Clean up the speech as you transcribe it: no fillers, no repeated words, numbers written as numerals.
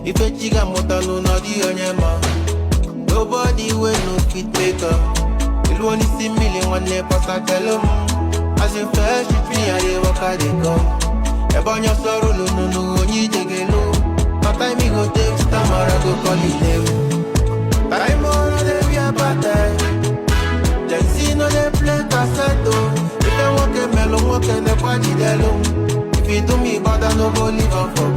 If a chica mota no na di Omemma. Nobody will no fit make her. You only see million one day pass I tell them. As you first you me I dey walk I dey go. Ebon your sorrow no only take it low. My time me go take time or I go call it them. Time on the be a bad time. Then see no they play cassette. If they walk a melon walk in the party they low. If you do me bad I no go live on for